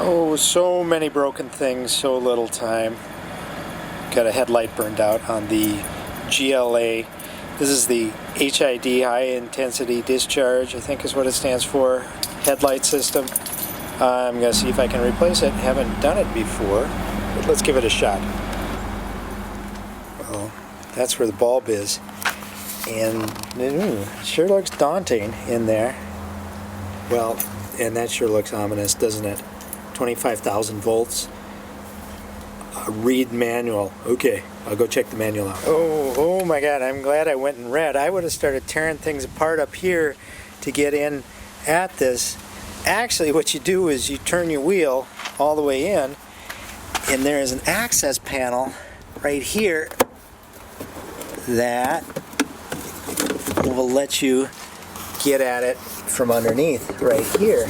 Oh, so many broken things, so little time. Got a headlight burned out on the GLA. This is the HID, High Intensity Discharge, I think is what it stands for, headlight system. I'm going to see if I can replace it. Haven't done it before, but let's give it a shot. Well, that's where the bulb is. And it sure looks daunting in there. Well, and that sure looks ominous, doesn't it? 25,000 volts. Read manual. Okay, I'll go check the manual out. Oh my God, I'm glad I went and read. I would have started tearing things apart up here to get in at this. Actually, what you do is you turn your wheel all the way in, and there is an access panel right here that will let you get at it from underneath right here.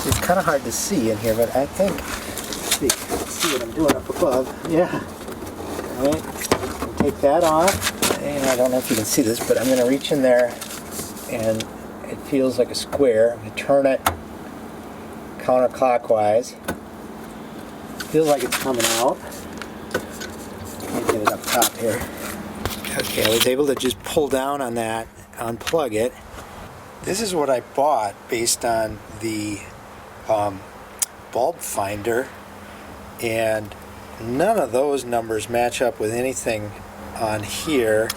It's kind of hard to see in here, but I think, let's see what I'm doing up above. Yeah. All right. Take that off. And I don't know if you can see this, but I'm going to reach in there, and it feels like a square. I'm going to turn it counterclockwise. Feels like it's coming out. Let me get it up top here. Okay, I was able to just pull down on that, unplug it. This is what I bought based on the bulb finder, and none of those numbers match up with anything on here.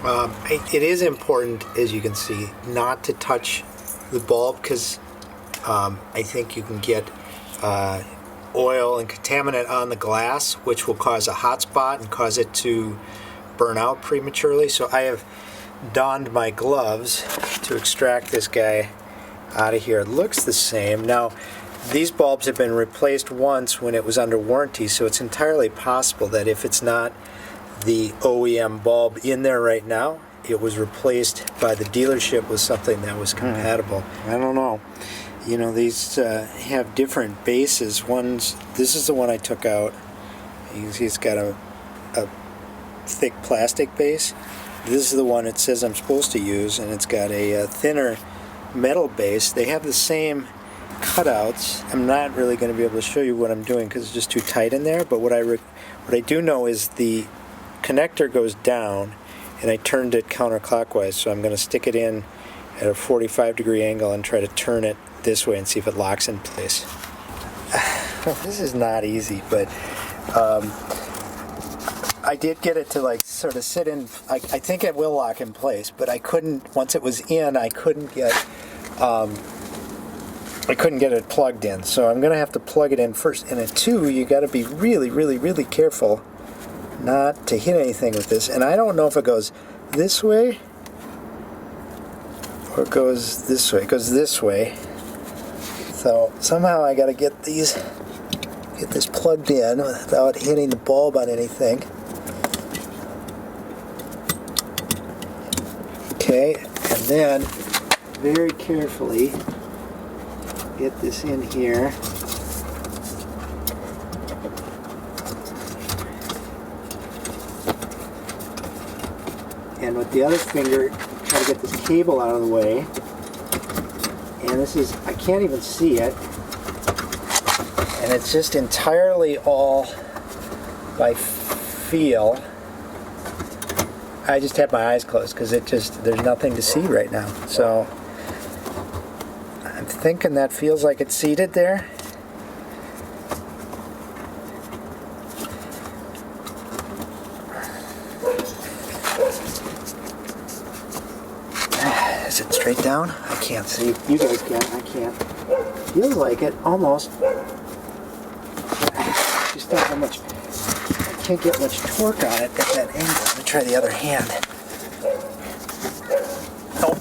It is important, as you can see, not to touch the bulb, because I think you can get oil and contaminant on the glass, which will cause a hot spot and cause it to burn out prematurely. So I have donned my gloves to extract this guy out of here. It looks the same. Now, these bulbs have been replaced once when it was under warranty, so it's entirely possible that if it's not the OEM bulb in there right now, it was replaced by the dealership with something that was compatible. I don't know. You know, these have different bases. This is the one I took out. You can see it's got a thick plastic base. This is the one it says I'm supposed to use, and it's got a thinner metal base. They have the same cutouts. I'm not really going to be able to show you what I'm doing because it's just too tight in there, but what I do know is the connector goes down, and I turned it counterclockwise, so I'm going to stick it in at a 45-degree angle and try to turn it this way and see if it locks in place. This is not easy, but I did get it to like sort of sit in. I think it will lock in place, but I couldn't, once it was in, I couldn't get it plugged in. So I'm going to have to plug it in first. And at 2, you got to be really, really, really careful not to hit anything with this. And I don't know if it goes this way or it goes this way. It goes this way. So somehow I got to get this plugged in without hitting the bulb on anything. Okay, and then very carefully get this in here. And with the other finger, try to get this cable out of the way. And this is, I can't even see it. And it's just entirely all by feel. I just have my eyes closed because there's nothing to see right now. So I'm thinking that feels like it's seated there. Is it straight down? I can't see. You guys can. I can't. Feels like it almost. Just don't have much. I can't get much torque on it at that angle. Let me try the other hand. Nope.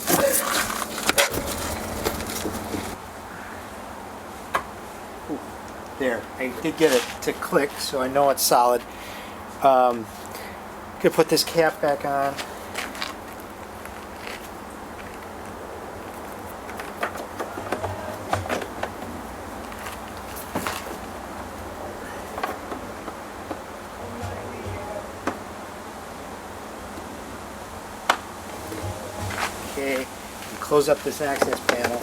There, I did get it to click, so I know it's solid. Gonna put this cap back on. Okay, close up this access panel.